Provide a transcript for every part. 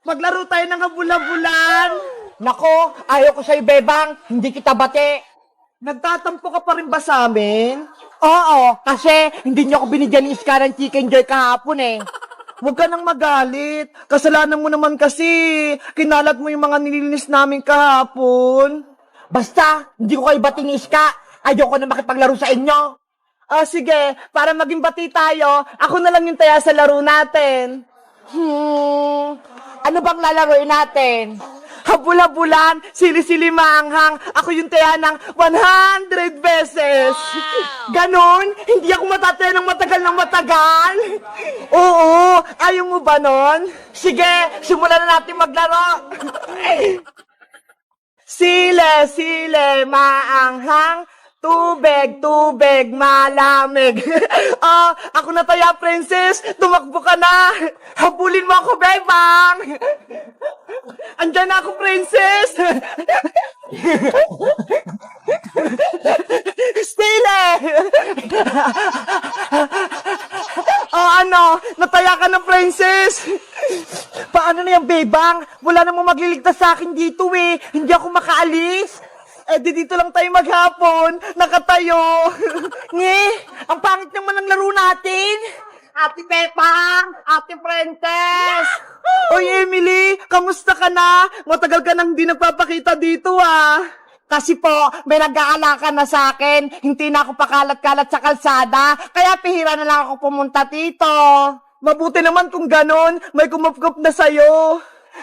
Maglaro tayo ng kabula-bulan. Nako, ayaw ko sa'yo, Bebang. Hindi kita bate. Nagtatampo ka pa rin ba sa amin? Oo, kasi hindi niyo ako binigyan ni Iska ng chicken joy kahapon eh. Huwag ka nang magalit. Kasalanan mo naman kasi. Kinalat mo yung mga nilinis namin kahapon. Basta, hindi ko kayo bati ni Iska. Ayoko na makipaglaro sa inyo. Sige, para maging bati tayo, ako na lang yung taya sa laro natin. Ano bang lalaroin natin? Habula-bulan, sili-sili maanghang, ako yung taya ng 100 beses. Ganon? Hindi ako matataya ng matagal. Oo, ayaw mo ba nun? Sige, simulan na natin maglaro. Sile, maanghang, tubig, malamig. Ako na taya, princess. Tumakbo ka na. Habulin mo ako, bebang. Andyan na ako, princess. Sile. Nataya ka na, princess. Paano na yung bebang? Wala namang magliligtas sa akin dito eh. Hindi ako makaalis. Dito lang tayo maghapon. Nakatayo. Nge, ang pangit naman ng laro natin. Ate Pepang! Ate Princess! Oy, Emily, kamusta ka na? Matagal ka nang hindi nagpapakita dito ah. Kasi po, may nag-aalaka na sa akin. Hindi na ako pakalat-kalat sa kalsada. Kaya pihira na lang ako pumunta dito. Mabuti naman kung ganon, may kumupkup na sa'yo.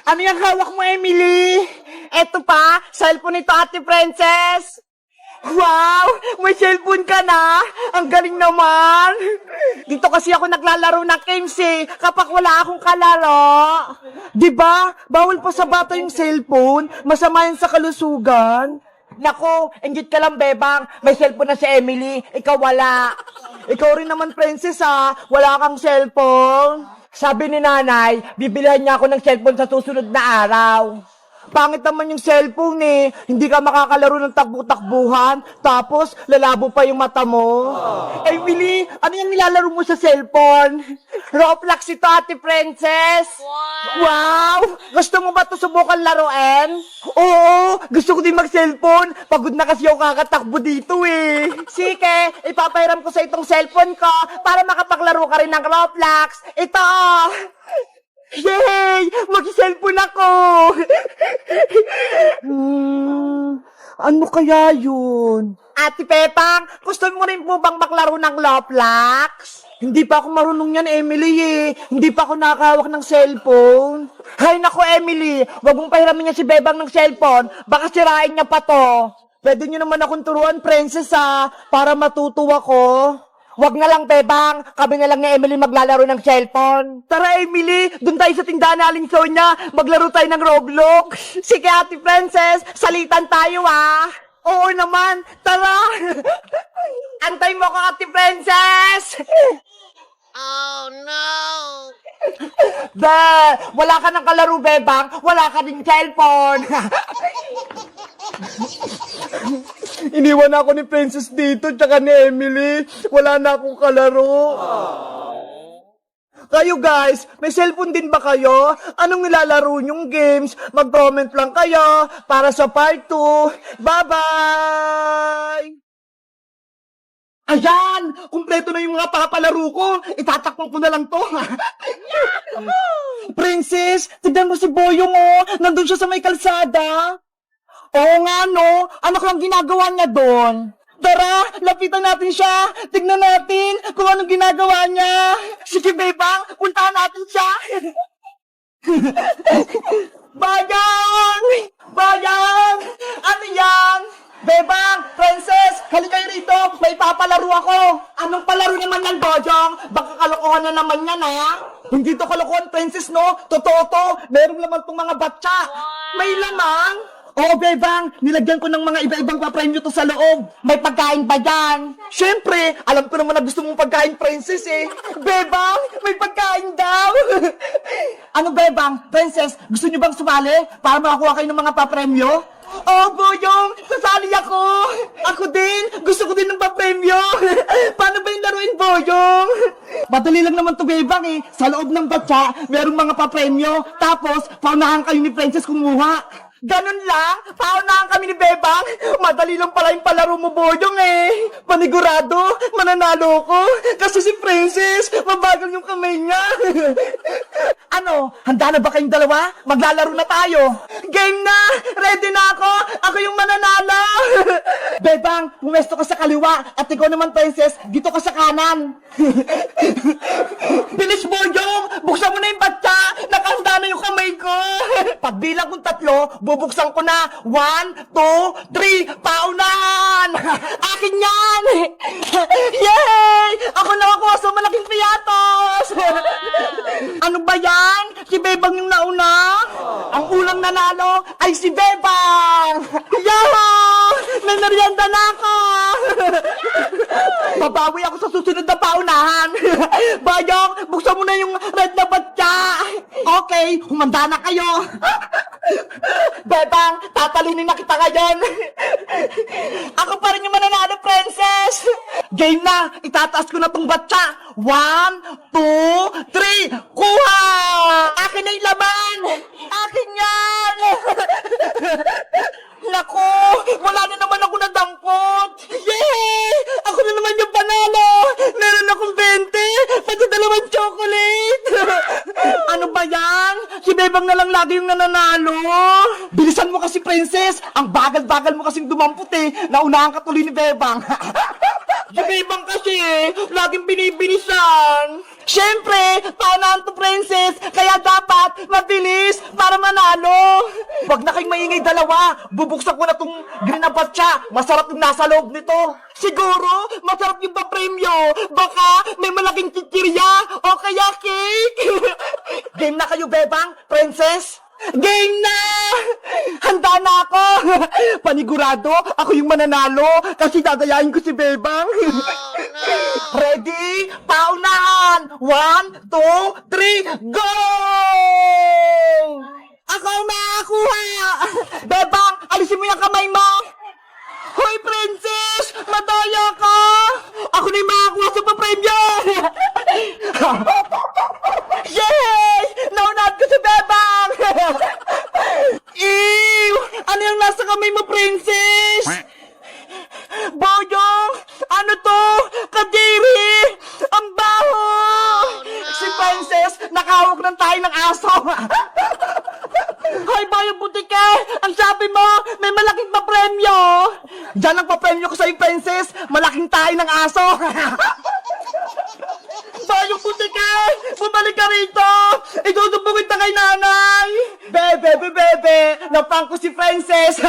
Ano yung hawak mo, Emily? Eto pa, cellphone nito, Ate Princess. Wow! May cellphone ka na? Ang galing naman! Dito kasi ako naglalaro ng games eh, kapag wala akong kalaro. Diba? Bawal pa sa bata yung cellphone. Masama yan sa kalusugan. Nako, ingit ka lang, Bebang. May cellphone na si Emily, ikaw wala. Ikaw rin naman, princess ha. Wala kang cellphone. Sabi ni nanay, bibilihan niya ako ng cellphone sa susunod na araw. Pangit naman yung cellphone eh. Hindi ka makakalaro ng takbo-takbuhan. Tapos, lalabo pa yung mata mo. Emily, ano yung nilalaro mo sa cellphone? Roblox ito, Ate Princess. Wow! Gusto mo ba ito subukan laruin? Oo! Gusto ko din mag-cellphone. Pagod na kasi ako kakatakbo dito eh. Sige, ipapahiram ko sa itong cellphone ko para makapaglaro ka rin ng Roblox. Ito! Yay! Mag-cellphone ako! Ano kaya yun? Ate Pepang, gusto mo rin po bang maglaro ng Roblox? Hindi pa ako marunong yan, Emily eh. Hindi pa ako nakahawak ng cellphone. Hay nako, Emily, wag mong pahiramin niya si Bebang ng cellphone. Baka sirain niya pa to. Pwede nyo naman akong turuan, princess para matuto ako. Wag na lang, Bebang. Kami na lang ni Emily maglalaro ng cellphone. Tara, Emily! Doon tayo sa tindahan na Aling Sonia. Maglaro tayo ng Roblox. Sige, Ate Princess. Salitan tayo, ah. Oo naman. Tara! Antay mo ko, Ate Princess. Oh no! Wala ka ng kalaro, Bebang. Wala ka din cellphone. Iniwan ako ni Princess dito, tsaka ni Emily. Wala na akong kalaro. Kayo guys, may cellphone din ba kayo? Anong nilalaro nyong games? Mag-comment lang kayo para sa part 2. Bye-bye! Ayan! Kumpleto na yung mga papalaro ko. Itatakpang ko na lang to. Princess, tignan mo si Boyong Nandun siya sa may kalsada. Oo nga, no? Ano kang ginagawa niya doon? Tara, lapitan natin siya. Tignan natin kung anong ginagawa niya. Sige, Bebang, puntahan natin siya. Bayang! Bayang! Ano yan? Bebang, Princess, halika kayo rito. May papalaro ako. Anong palaro naman yan, Bojong? Baka kalokohan na naman yan, ha? Hindi to kalokohan, Princess, no? Totoo to. Meron naman tong mga batsa. May lamang. Oo, Bebang, nilagyan ko ng mga iba-ibang papremyo to sa loob. May pagkain ba dyan? Siyempre, alam ko naman na gusto mong pagkain, Princess eh. Bebang, may pagkain daw. Ano, Bebang? Princess, gusto niyo bang sumali para makakuha kayo ng mga papremyo? Oh, Boyong! Sasali ako! Ako din! Gusto ko din ng papremyo! Paano ba yung laruin, Boyong? Madali lang naman to, Bebang eh. Sa loob ng batya, merong mga papremyo. Tapos, paunahan kayo ni Princess kumuha. Ganun lang? Paunahan kami ni Bebang? Madali lang pala yung palaro mo, Boyong eh. Panigurado, mananalo ko. Kasi si Princess, mabagal yung kamay niya. Ano, handa na ba kayong dalawa? Maglalaro na tayo. Game na! Ready na ako! Ako yung mananalo! Bebang, pumesto ka sa kaliwa at ikaw naman, Princess, dito ka sa kanan. Bilis, Boyong! Buksan mo na yung batya! Nakahanda na yung kamay ko! Pagbilang kong 3, bubuksan ko na. 1, 2, 3, paunahan! Akin yan! Yay! Ako nakakuha sa malaking piyatos! Ano ba yan? Si Bebang yung nauna? Ang unang nanalo ay si Bebang! Yahoo! May merienda na ako! Babawi ako sa susunod na paunahan! Bayong, buksan mo na yung red na batya! Okay, humanda na kayo! Bebang, tatalinin na kita ngayon! Ako pa rin yung mananalo, Princess! Game na! Itataas ko na tong batya! 1, 2, 3, kuha! Akin na yung laman! Akin yan! Naku! Wala na naman ako nadampot! Yay! Ako na naman yung panalo! Meron akong 20! Pati 2 chocolate! Ano ba yan? Si Bebang na lang lagi yung nananalo! Bilisan mo kasi, Princess! Ang bagal-bagal mo kasing dumampot eh! Naunahan ka tuloy ni Bebang! Si Bebang kasi laging binibilisan! Siyempre, paunahan to, Princess! Kaya dapat mabilis para manalo! Wag na kayong maingay dalawa! Bubuksan ko na tong green na batya! Masarap yung nasa loob nito! Siguro, masarap yung papremyo! Baka may malaking chichirya o kaya cake! Game na kayo, Bebang, Princess! Game na! Handa na ako! Panigurado, ako yung mananalo kasi dadayain ko si Bebang. Ready? Paunahan! 1, 2, 3, go! Ako ang makakuha! Bebang, alisin mo yung kamay mo! Hoy, Princess! Madaya ka! Ako na yung makakuha sa papremyo! Yay! Naunahan ko si Bebang! Ew! Ano yung nasa kamay mo, Princess? Boyong! Ano to? Kadiri! Ang baho! Si Princess, nakahawak ng tayo ng aso! Hoy, Boyong Butike! Ang sabi mo, may malaking papremyo! Diyan ang papremyo ko sa'yo, Princess! Malaking tayo ng aso! Boyong Butike! Bumalik ka rito! Idudubugin na kay nanay! Bebe! Napang ko si Princess!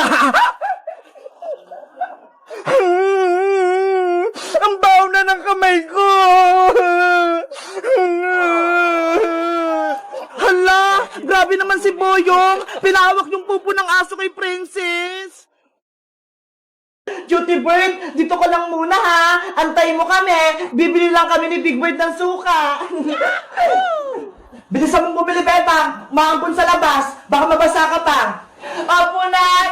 Ang baho na ng kamay ko! Hala! Grabe naman si Boyong! Pinahawak yung pupo ng aso kay Princess! Cutie Bird, dito ko lang muna ha! Antayin mo kami! Bibili lang kami ni Big Bird ng suka! Bilisan mong bumili, Bebang! Maampun sa labas! Baka mabasa ka pa! Opo, Nay!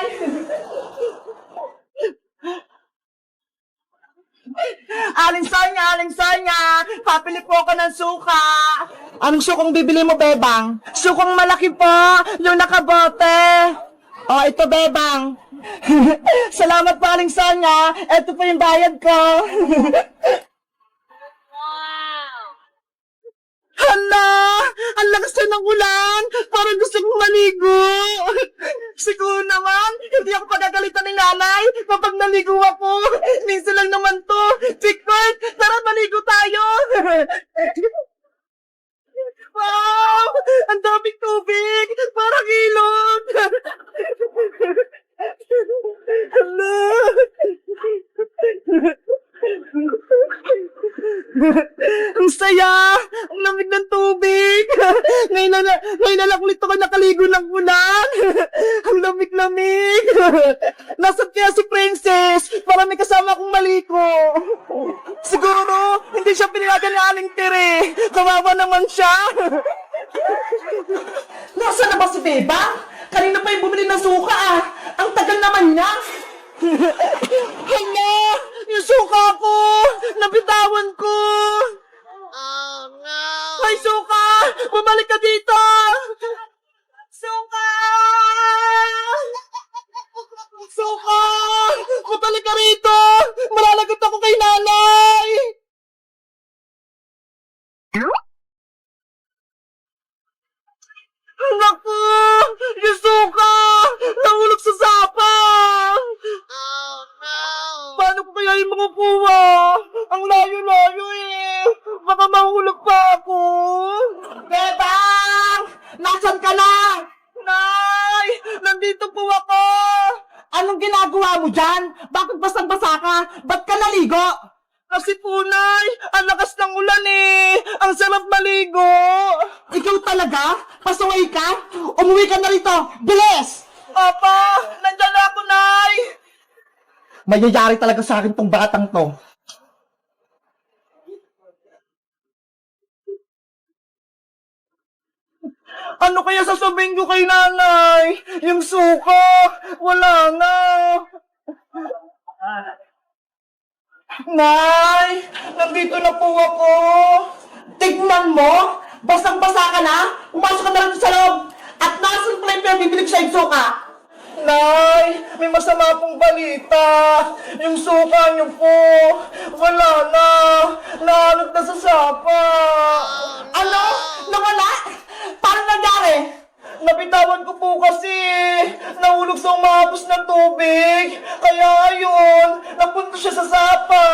Aling Sonya! Papili po ako ng suka! Anong sukong bibili mo, Bebang? Sukong malaki po! Yung nakabote! Oh, ito, Bebang! Salamat po, Aling Sonya! Ito po yung bayad ko! Hala! Ang lakas na ng ulan! Parang gusto kong maligo! Siguro naman, hindi ako pagagalitan ng nanay kapag naligo ako! Minsan lang naman to! Chickbird, tara maligo tayo! Wow! Ang daming tubig! Parang ilog! Hala! Ang saya! Ang lamig ng tubig! Ngayon na lang ulit ako nakaligo ng ulan! Ang lamig-lamig! Nasaan kaya si Princess? Para may kasama akong maliko! Siguro, hindi siya pinayagan ni Aling Tere! Kawawa naman siya! Nasaan na ba si Beba? Kanina pa yung bumili ng suka ah. Ang tagal naman niya. Hala! Yung suka ko! Nabitawan ko! Oh, no! Ay, suka! Bumalik ka dito! Suka! Suka! Bumalik ka rito! Malalagot ako kay nanay! Naku! Yung suka! Nahulog sa sapa! Oh, no! Paano ko kaya yung makukuha? Ang layo-layo eh! Baka mahulog pa ako! Bebang! Nasaan ka na? Nay! Nandito po ako! Anong ginagawa mo dyan? Bakit basang-basa ka? Ba't ka naligo? Kasi po, Nay, ang lakas ng ulan eh! Ang sarap maligo! Ikaw talaga? Pasaway ka? Umuwi ka na rito! Bilis! Papa! Nandyan na ako, Nay! Mayayari talaga sa akin tong batang to. Ano kaya sasabihin ko kay nanay? Yung suka! Wala na! Nay! Nandito na po ako! Tignan mo! Basang-basa ka na! Umasok ka na lang sa loob! At nasan pala yung pinabibili ko sa suka? Nay! May masama pong balita! Yung suka niyo po! Wala na! Nahanap na sa sapa! Ano? Nawala? Paano nangyari? Nabitawan ko po kasi! Nahulog sa umahapos ng tubig! Kaya ayun! Napunta siya sa sapa!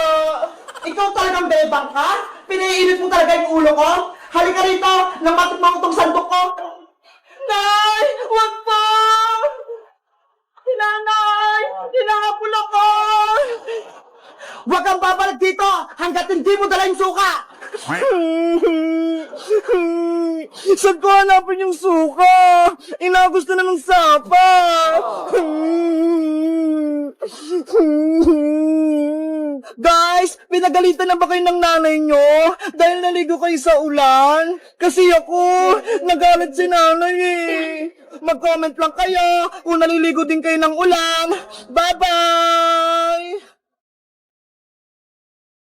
Ikaw talagang bebang ka? Pinaiinit mo talaga yung ulo ko? Halika rito! Namatok mo itong sandok ko! Nay! Wag po! Nanay! Hinahapon ako! Huwag kang babalik dito hanggat hindi mo dala yung suka! Saan ko hanapin yung suka? Inagos na ng sapa! Guys, pinagalitan na ba kayo ng nanay nyo? Dahil naligo kayo sa ulan? Kasi ako, nagalit si nanay eh. Mag-comment lang kayo kung naliligo din kayo ng ulan. Bye-bye!